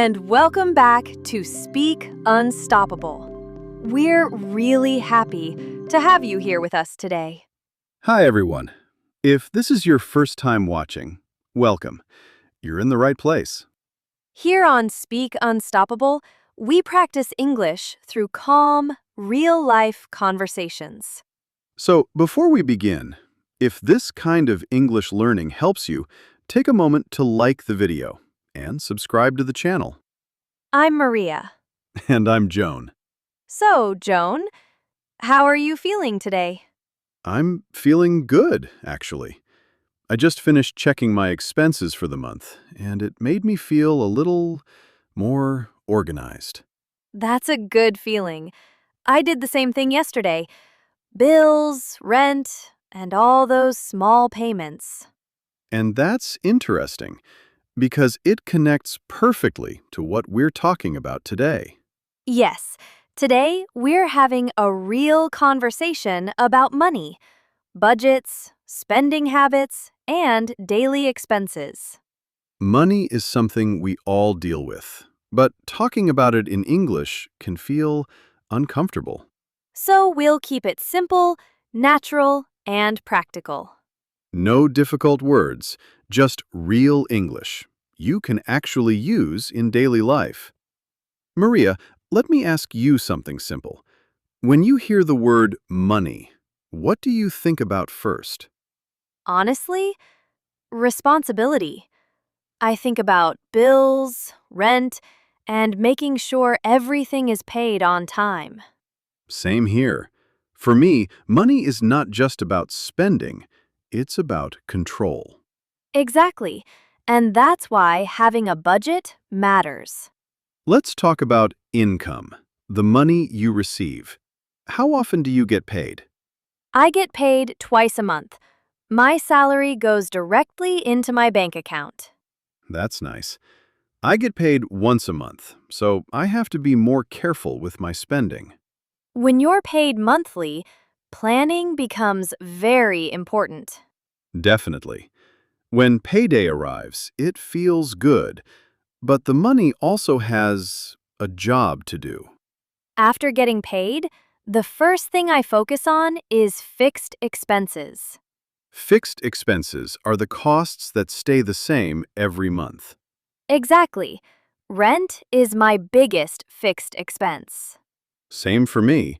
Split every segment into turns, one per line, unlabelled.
and welcome back to Speak Unstoppable. We're really happy to have you here with us today.
Hi, everyone. If this is your first time watching, welcome. You're in the right place.
Here on Speak Unstoppable, we practice English through calm, real-life conversations.
So, before we begin, if this kind of English learning helps you, take a moment to like the video and subscribe to the channel.
I'm Maria.
And I'm Joan.
So, Joan, how are you feeling today?
I'm feeling good, actually. I just finished checking my expenses for the month, and it made me feel a little more organized.
That's a good feeling. I did the same thing yesterday. Bills, rent, and all those small payments.
And that's interesting, because it connects perfectly to what we're talking about today.
Yes, today we're having a real conversation about money, budgets, spending habits, and daily expenses.
Money is something we all deal with, but talking about it in English can feel uncomfortable.
So we'll keep it simple, natural, and practical.
No difficult words, just real English you can actually use in daily life. Maria, let me ask you something simple. When you hear the word money, what do you think about first?
Honestly, responsibility. I think about bills, rent, and making sure everything is paid on time.
Same here. For me, money is not just about spending, it's about control.
Exactly. And that's why having a budget matters.
Let's talk about income, the money you receive. How often do you get paid?
I get paid twice a month. My salary goes directly into my bank account.
That's nice. I get paid once a month, so I have to be more careful with my spending.
When you're paid monthly, planning becomes very important.
Definitely. When payday arrives, it feels good, but the money also has a job to do.
After getting paid, the first thing I focus on is fixed expenses.
Fixed expenses are the costs that stay the same every month.
Exactly. Rent is my biggest fixed expense.
Same for me.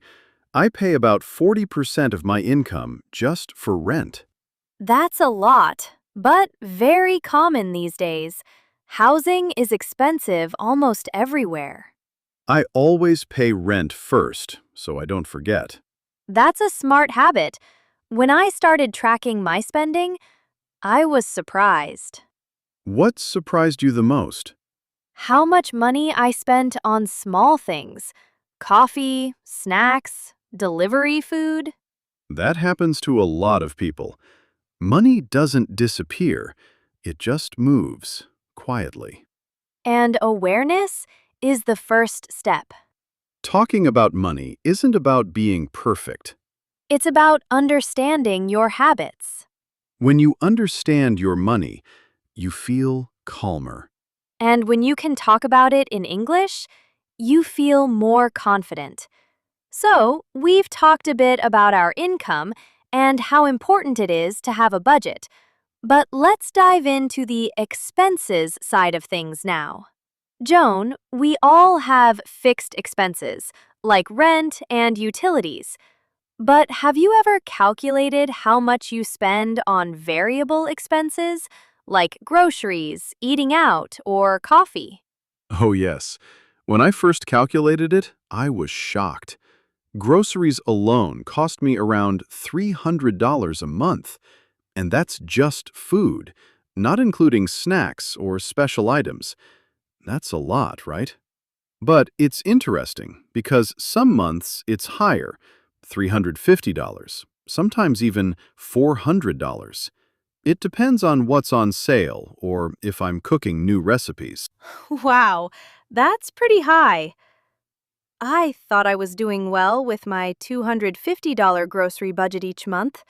I pay about 40% of my income just for rent.
That's a lot, but very common these days. Housing is expensive almost everywhere.
I always pay rent first, so I don't forget.
That's a smart habit. When I started tracking my spending, I was surprised.
What surprised you the most?
How much money I spent on small things: coffee, snacks, delivery food.
That happens to a lot of people. Money doesn't disappear, it just moves quietly.
And awareness is the first step.
Talking about money isn't about being perfect.
It's about understanding your habits.
When you understand your money, you feel calmer.
And when you can talk about it in English, you feel more confident. So, we've talked a bit about our income and how important it is to have a budget. But let's dive into the expenses side of things now. Joan, we all have fixed expenses, like rent and utilities. But have you ever calculated how much you spend on variable expenses, like groceries, eating out, or coffee?
Oh, yes. When I first calculated it, I was shocked. Groceries alone cost me around $300 a month, and that's just food, not including snacks or special items. That's a lot, right? But it's interesting because some months it's higher, $350, sometimes even $400. It depends on what's on sale or if I'm cooking new recipes.
Wow, that's pretty high. I thought I was doing well with my $250 grocery budget each month.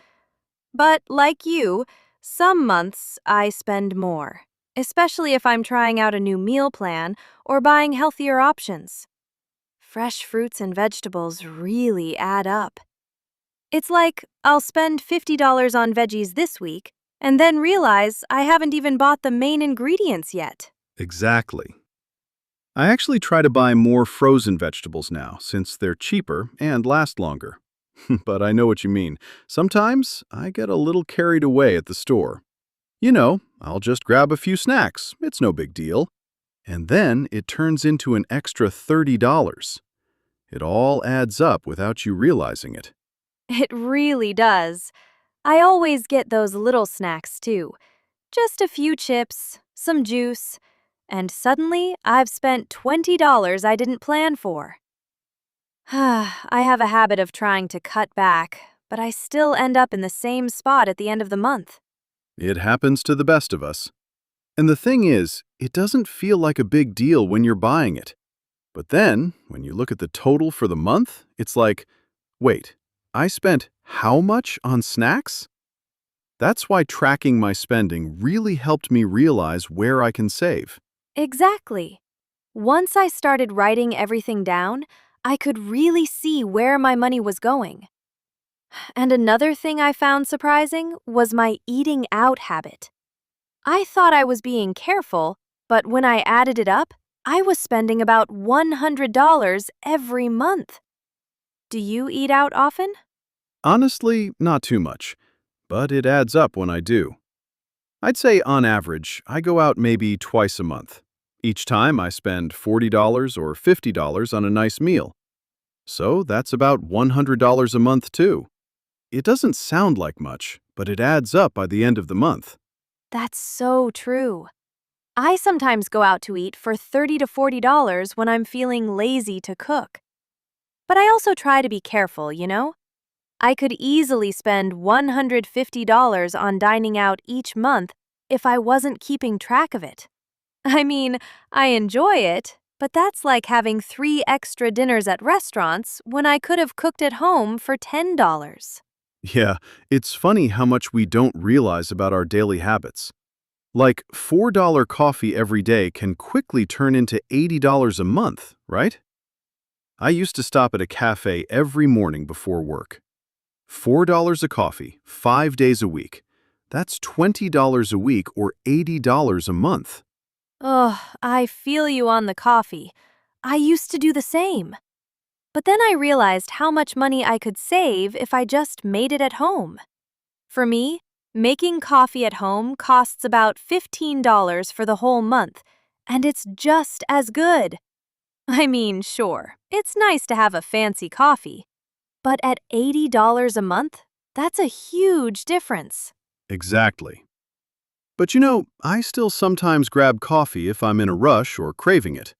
But like you, some months I spend more. especially if I'm trying out a new meal plan or buying healthier options. Fresh fruits and vegetables really add up. It's like I'll spend $50 on veggies this week and then realize I haven't even bought the main ingredients yet.
Exactly. I actually try to buy more frozen vegetables now, since they're cheaper and last longer. But I know what you mean. Sometimes I get a little carried away at the store. I'll just grab a few snacks. It's no big deal. And then it turns into an extra $30. It all adds up without you realizing it.
It really does. I always get those little snacks too. Just a few chips, some juice, and suddenly I've spent $20 I didn't plan for. I have a habit of trying to cut back, but I still end up in the same spot at the end of the month.
It happens to the best of us. And the thing is, it doesn't feel like a big deal when you're buying it. But then, when you look at the total for the month, it's like, wait, I spent how much on snacks? That's why tracking my spending really helped me realize where I can save.
Exactly. Once I started writing everything down, I could really see where my money was going. And another thing I found surprising was my eating out habit. I thought I was being careful, but when I added it up, I was spending about $100 every month. Do you eat out often?
Honestly, not too much, but it adds up when I do. I'd say on average, I go out maybe twice a month. Each time I spend $40 or $50 on a nice meal. So that's about $100 a month too. It doesn't sound like much, but it adds up by the end of the month.
That's so true. I sometimes go out to eat for $30 to $40 when I'm feeling lazy to cook. But I also try to be careful, you know? I could easily spend $150 on dining out each month if I wasn't keeping track of it. I mean, I enjoy it, but that's like having 3 extra dinners at restaurants when I could have cooked at home for $10.
Yeah, it's funny how much we don't realize about our daily habits. Like $4 coffee every day can quickly turn into $80 a month, right? I used to stop at a cafe every morning before work. $4 a coffee, 5 days a week. That's $20 a week or $80 a month.
Ugh, I feel you on the coffee. I used to do the same. But then I realized how much money I could save if I just made it at home. For me, making coffee at home costs about $15 for the whole month, and it's just as good. I mean, sure, it's nice to have a fancy coffee, but at $80 a month, that's a huge difference.
Exactly. But I still sometimes grab coffee if I'm in a rush or craving it.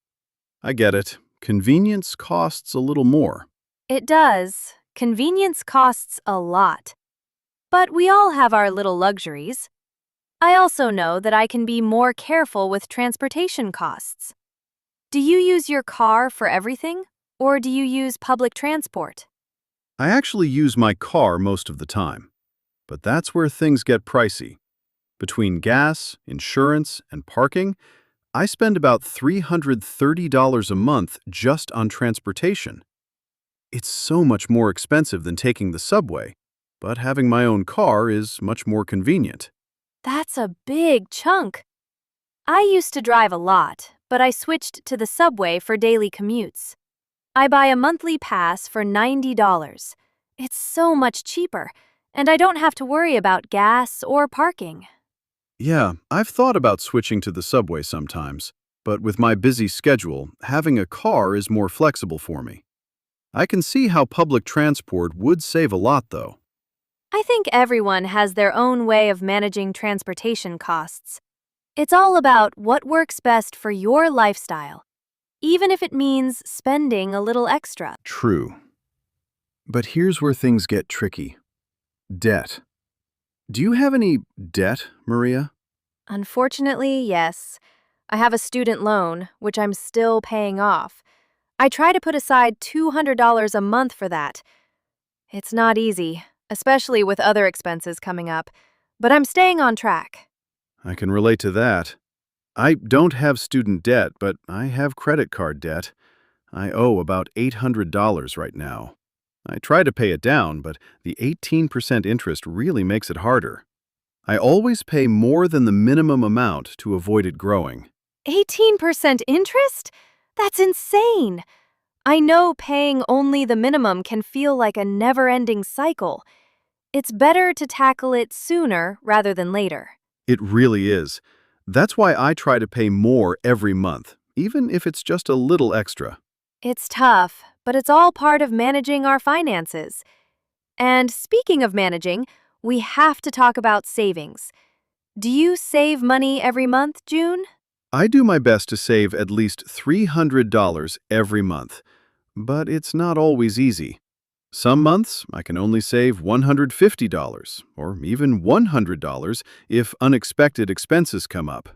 I get it. Convenience costs a little more.
It does. Convenience costs a lot. But we all have our little luxuries. I also know that I can be more careful with transportation costs. Do you use your car for everything, or do you use public transport?
I actually use my car most of the time. But that's where things get pricey. Between gas, insurance, and parking, I spend about $330 a month just on transportation. It's so much more expensive than taking the subway, but having my own car is much more convenient.
That's a big chunk. I used to drive a lot, but I switched to the subway for daily commutes. I buy a monthly pass for $90. It's so much cheaper, and I don't have to worry about gas or parking.
Yeah, I've thought about switching to the subway sometimes, but with my busy schedule, having a car is more flexible for me. I can see how public transport would save a lot, though.
I think everyone has their own way of managing transportation costs. It's all about what works best for your lifestyle, even if it means spending a little extra.
True. But here's where things get tricky. Debt. Do you have any debt, Maria?
Unfortunately, yes. I have a student loan, which I'm still paying off. I try to put aside $200 a month for that. It's not easy, especially with other expenses coming up, but I'm staying on track.
I can relate to that. I don't have student debt, but I have credit card debt. I owe about $800 right now. I try to pay it down, but the 18% interest really makes it harder. I always pay more than the minimum amount to avoid it growing.
18% interest? That's insane. I know paying only the minimum can feel like a never-ending cycle. It's better to tackle it sooner rather than later.
It really is. That's why I try to pay more every month, even if it's just a little extra.
It's tough, but it's all part of managing our finances. And speaking of managing, we have to talk about savings. Do you save money every month, June?
I do my best to save at least $300 every month, but it's not always easy. Some months I can only save $150 or even $100 if unexpected expenses come up.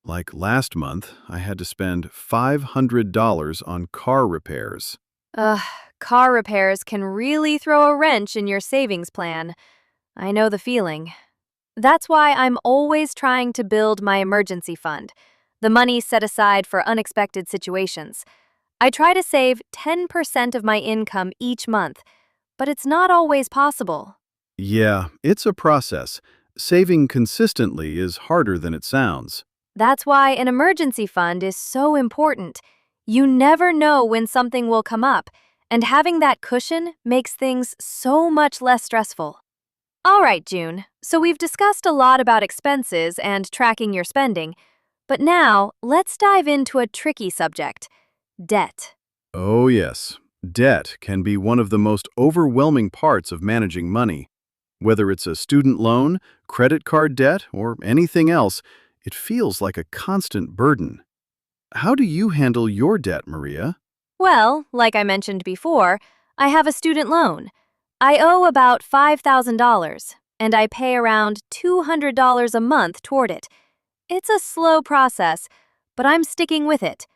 Like last month, I had to spend $500 on car repairs.
Ugh, car repairs can really throw a wrench in your savings plan. I know the feeling. That's why I'm always trying to build my emergency fund, the money set aside for unexpected situations. I try to save 10% of my income each month, but it's not always possible.
Yeah, it's a process. Saving consistently is harder than it sounds.
That's why an emergency fund is so important. You never know when something will come up, and having that cushion makes things so much less stressful. All right, June, so we've discussed a lot about expenses and tracking your spending, but now let's dive into a tricky subject: debt.
Oh, yes. Debt can be one of the most overwhelming parts of managing money. Whether it's a student loan, credit card debt, or anything else, it feels like a constant burden. How do you handle your debt, Maria?
Well, like I mentioned before, I have a student loan. I owe about $5,000, and I pay around $200 a month toward it. It's a slow process, but I'm sticking with it.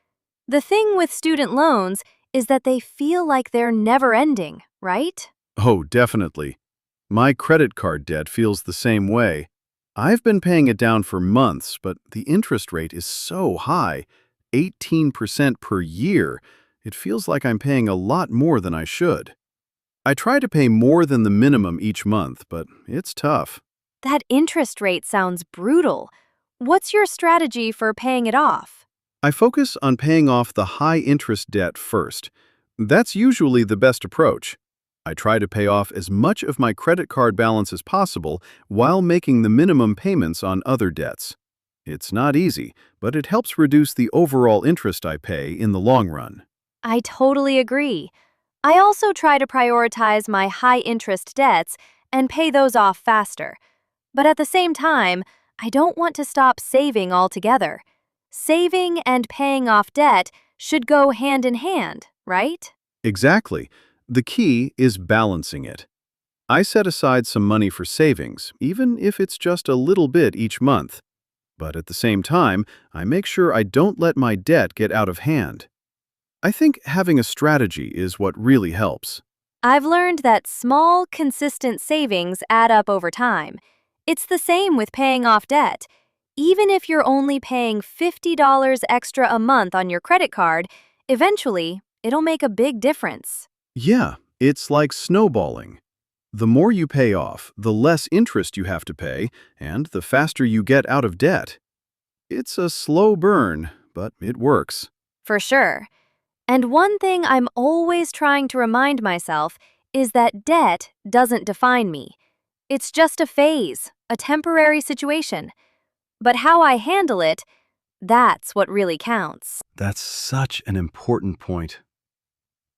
The thing with student loans is that they feel like they're never ending, right?
Oh, definitely. My credit card debt feels the same way. I've been paying it down for months, but the interest rate is so high, 18% per year. It feels like I'm paying a lot more than I should. I try to pay more than the minimum each month, but it's tough.
That interest rate sounds brutal. What's your strategy for paying it off?
I focus on paying off the high-interest debt first. That's usually the best approach. I try to pay off as much of my credit card balance as possible while making the minimum payments on other debts. It's not easy, but it helps reduce the overall interest I pay in the long run.
I totally agree. I also try to prioritize my high-interest debts and pay those off faster. But at the same time, I don't want to stop saving altogether. Saving and paying off debt should go hand in hand, right?
Exactly. The key is balancing it. I set aside some money for savings, even if it's just a little bit each month. But at the same time, I make sure I don't let my debt get out of hand. I think having a strategy is what really helps.
I've learned that small, consistent savings add up over time. It's the same with paying off debt. Even if you're only paying $50 extra a month on your credit card, eventually, it'll make a big difference.
Yeah, it's like snowballing. The more you pay off, the less interest you have to pay, and the faster you get out of debt. It's a slow burn, but it works.
For sure. And one thing I'm always trying to remind myself is that debt doesn't define me. It's just a phase, a temporary situation. But how I handle it, that's what really counts.
That's such an important point.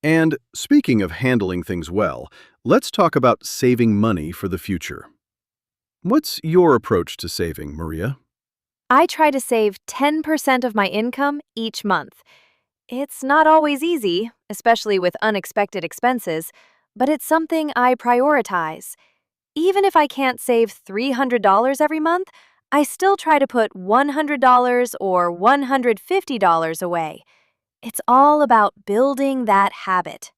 And speaking of handling things well, let's talk about saving money for the future. What's your approach to saving, Maria?
I try to save 10% of my income each month. It's not always easy, especially with unexpected expenses, but it's something I prioritize. Even if I can't save $300 every month, I still try to put $100 or $150 away. It's all about building that habit.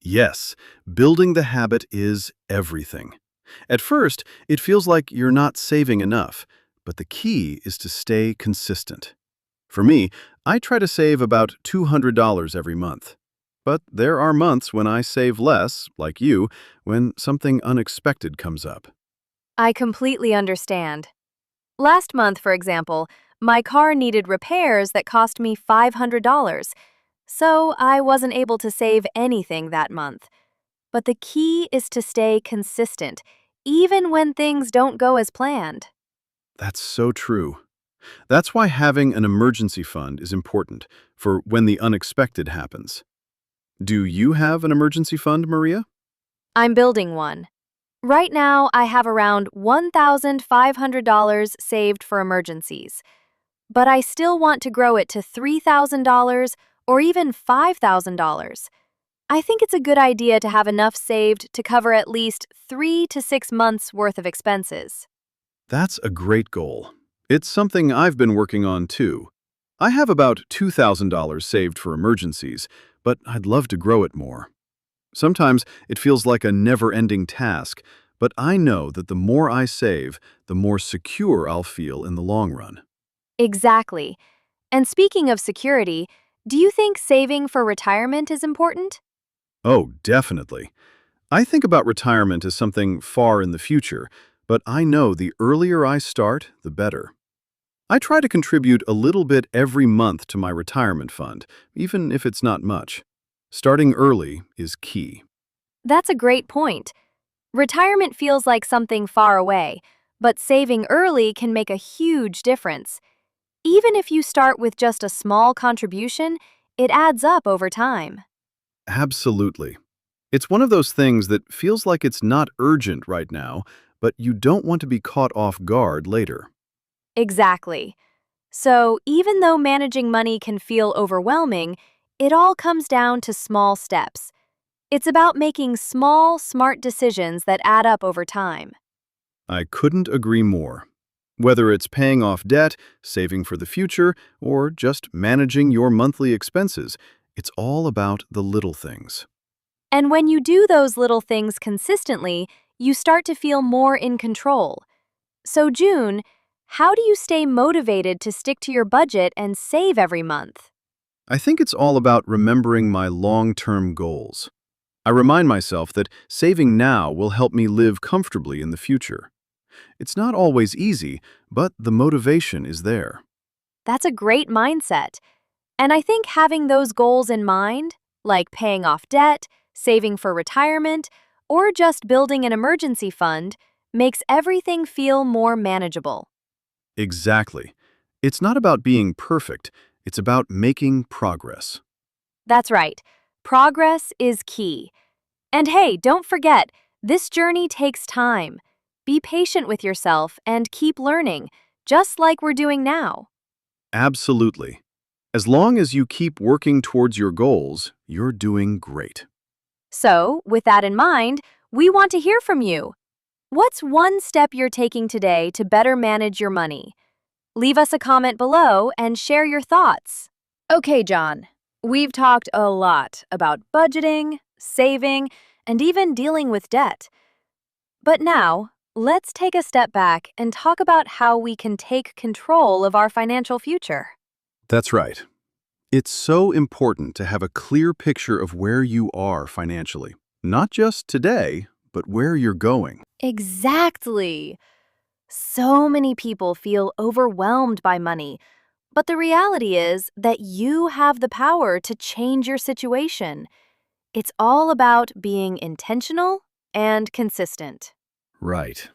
Yes, building the habit is everything. At first, it feels like you're not saving enough, but the key is to stay consistent. For me, I try to save about $200 every month. But there are months when I save less, like you, when something unexpected comes up.
I completely understand. Last month, for example, my car needed repairs that cost me $500, so I wasn't able to save anything that month. But the key is to stay consistent, even when things don't go as planned.
That's so true. That's why having an emergency fund is important for when the unexpected happens. Do you have an emergency fund, Maria?
I'm building one. Right now, I have around $1,500 saved for emergencies, but I still want to grow it to $3,000 or even $5,000. I think it's a good idea to have enough saved to cover at least 3 to 6 months worth of expenses.
That's a great goal. It's something I've been working on too. I have about $2,000 saved for emergencies, but I'd love to grow it more. Sometimes it feels like a never-ending task, but I know that the more I save, the more secure I'll feel in the long run.
Exactly. And speaking of security, do you think saving for retirement is important?
Oh, definitely. I think about retirement as something far in the future, but I know the earlier I start, the better. I try to contribute a little bit every month to my retirement fund, even if it's not much. Starting early is key.
That's a great point. Retirement feels like something far away, but saving early can make a huge difference. Even if you start with just a small contribution, it adds up over time.
Absolutely. It's one of those things that feels like it's not urgent right now, but you don't want to be caught off guard later.
Exactly. So, even though managing money can feel overwhelming, it all comes down to small steps. It's about making small, smart decisions that add up over time.
I couldn't agree more. Whether it's paying off debt, saving for the future, or just managing your monthly expenses, it's all about the little things.
And when you do those little things consistently, you start to feel more in control. So, June, how do you stay motivated to stick to your budget and save every month?
I think it's all about remembering my long-term goals. I remind myself that saving now will help me live comfortably in the future. It's not always easy, but the motivation is there.
That's a great mindset. And I think having those goals in mind, like paying off debt, saving for retirement, or just building an emergency fund, makes everything feel more manageable.
Exactly. It's not about being perfect, it's about making progress.
That's right. Progress is key. And hey, don't forget, this journey takes time. Be patient with yourself and keep learning, just like we're doing now.
Absolutely. As long as you keep working towards your goals, you're doing great.
So, with that in mind, we want to hear from you. What's one step you're taking today to better manage your money? Leave us a comment below and share your thoughts. Okay, John, we've talked a lot about budgeting, saving, and even dealing with debt. But now, let's take a step back and talk about how we can take control of our financial future.
That's right. It's so important to have a clear picture of where you are financially, not just today, but where you're going.
Exactly. So many people feel overwhelmed by money, but the reality is that you have the power to change your situation. It's all about being intentional and consistent.
Right.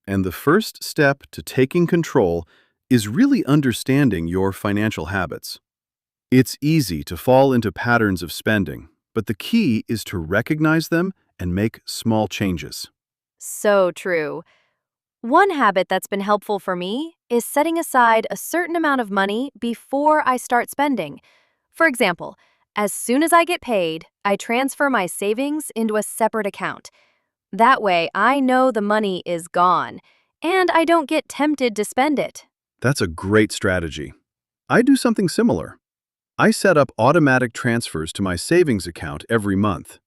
And the first step to taking control is really understanding your financial habits. It's easy to fall into patterns of spending, but the key is to recognize them and make small changes.
So true. One habit that's been helpful for me is setting aside a certain amount of money before I start spending. For example, as soon as I get paid, I transfer my savings into a separate account. That way, I know the money is gone, and I don't get tempted to spend it.
That's a great strategy. I do something similar. I set up automatic transfers to my savings account every month.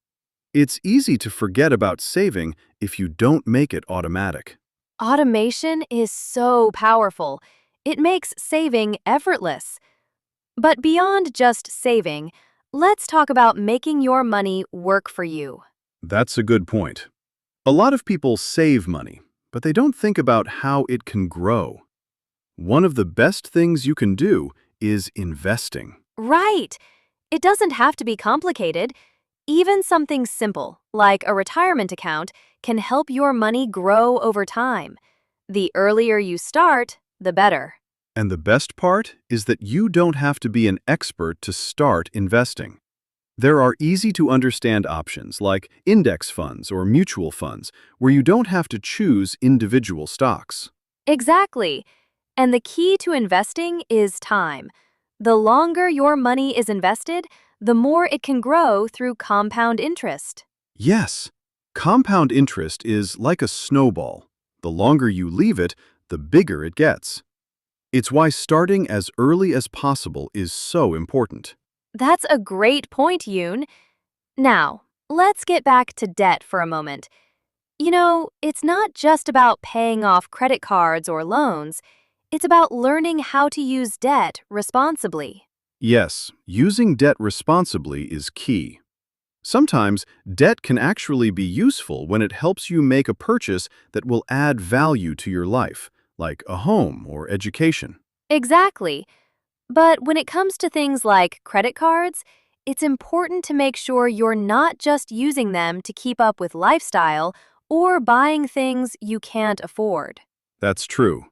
It's easy to forget about saving if you don't make it automatic.
Automation is so powerful. It makes saving effortless. But beyond just saving, let's talk about making your money work for you.
That's a good point. A lot of people save money, but they don't think about how it can grow. One of the best things you can do is investing.
Right! It doesn't have to be complicated. Even something simple, like a retirement account, can help your money grow over time. The earlier you start, the better.
And the best part is that you don't have to be an expert to start investing. There are easy-to-understand options like index funds or mutual funds where you don't have to choose individual stocks.
Exactly. And the key to investing is time. The longer your money is invested, the more it can grow through compound interest.
Yes, compound interest is like a snowball. The longer you leave it, the bigger it gets. It's why starting as early as possible is so important.
That's a great point, Yoon. Now, let's get back to debt for a moment. It's not just about paying off credit cards or loans. It's about learning how to use debt responsibly.
Yes, using debt responsibly is key. Sometimes, debt can actually be useful when it helps you make a purchase that will add value to your life, like a home or education.
Exactly. But when it comes to things like credit cards, it's important to make sure you're not just using them to keep up with lifestyle or buying things you can't afford.
That's true.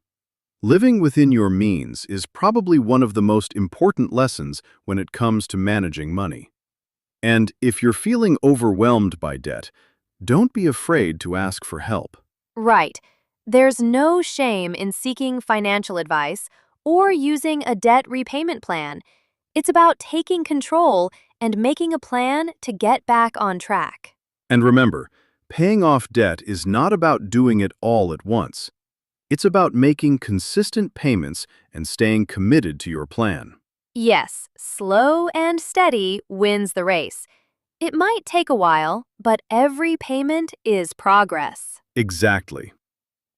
Living within your means is probably one of the most important lessons when it comes to managing money. And if you're feeling overwhelmed by debt, don't be afraid to ask for help.
Right. There's no shame in seeking financial advice or using a debt repayment plan. It's about taking control and making a plan to get back on track.
And remember, paying off debt is not about doing it all at once. It's about making consistent payments and staying committed to your plan.
Yes, slow and steady wins the race. It might take a while, but every payment is progress.
Exactly.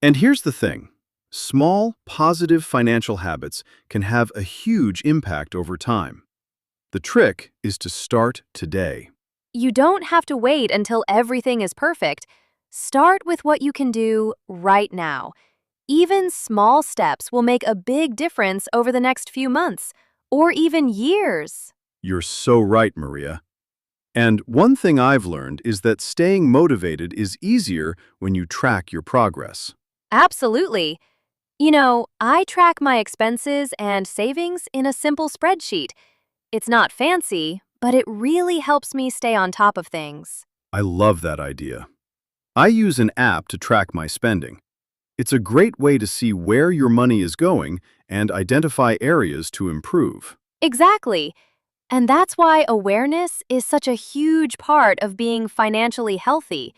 And here's the thing. Small, positive financial habits can have a huge impact over time. The trick is to start today.
You don't have to wait until everything is perfect. Start with what you can do right now. Even small steps will make a big difference over the next few months, or even years.
You're so right, Maria. And one thing I've learned is that staying motivated is easier when you track your progress.
Absolutely. I track my expenses and savings in a simple spreadsheet. It's not fancy, but it really helps me stay on top of things.
I love that idea. I use an app to track my spending. It's a great way to see where your money is going and identify areas to improve.
Exactly. And that's why awareness is such a huge part of being financially healthy.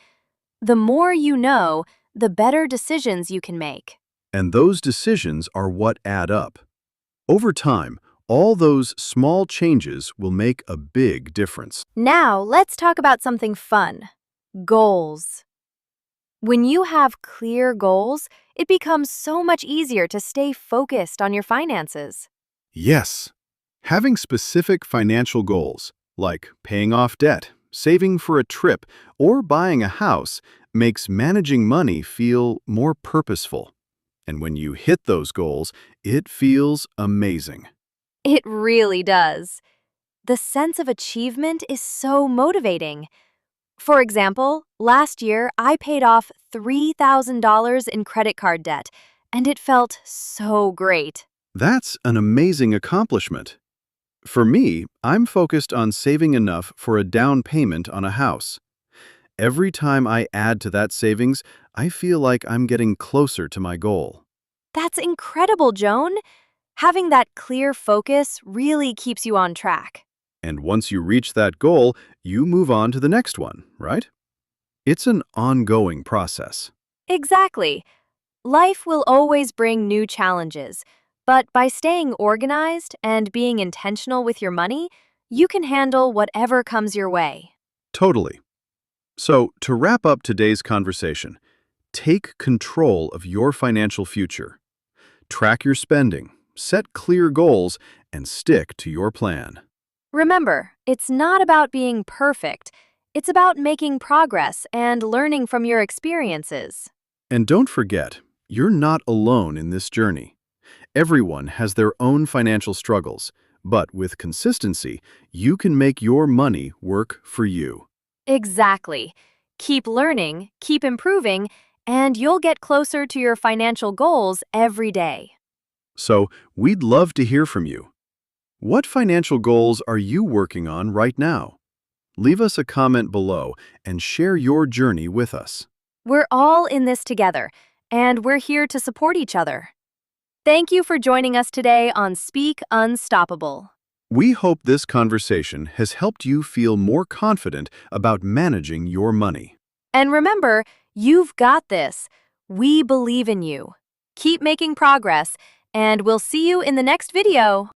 The more you know, the better decisions you can make.
And those decisions are what add up. Over time, all those small changes will make a big difference.
Now, let's talk about something fun. Goals. When you have clear goals, it becomes so much easier to stay focused on your finances.
Yes, having specific financial goals, like paying off debt, saving for a trip, or buying a house, makes managing money feel more purposeful. And when you hit those goals, it feels amazing.
It really does. The sense of achievement is so motivating. For example, last year I paid off $3,000 in credit card debt, and it felt so great.
That's an amazing accomplishment. For me, I'm focused on saving enough for a down payment on a house. Every time I add to that savings, I feel like I'm getting closer to my goal.
That's incredible, Joan. Having that clear focus really keeps you on track.
And once you reach that goal, you move on to the next one, right? It's an ongoing process.
Exactly. Life will always bring new challenges, but by staying organized and being intentional with your money, you can handle whatever comes your way.
Totally. So, to wrap up today's conversation, take control of your financial future. Track your spending, set clear goals, and stick to your plan.
Remember, it's not about being perfect. It's about making progress and learning from your experiences.
And don't forget, you're not alone in this journey. Everyone has their own financial struggles, but with consistency, you can make your money work for you.
Exactly. Keep learning, keep improving, and you'll get closer to your financial goals every day.
So, we'd love to hear from you. What financial goals are you working on right now? Leave us a comment below and share your journey with us.
We're all in this together, and we're here to support each other. Thank you for joining us today on Speak Unstoppable.
We hope this conversation has helped you feel more confident about managing your money.
And remember, you've got this. We believe in you. Keep making progress, and we'll see you in the next video.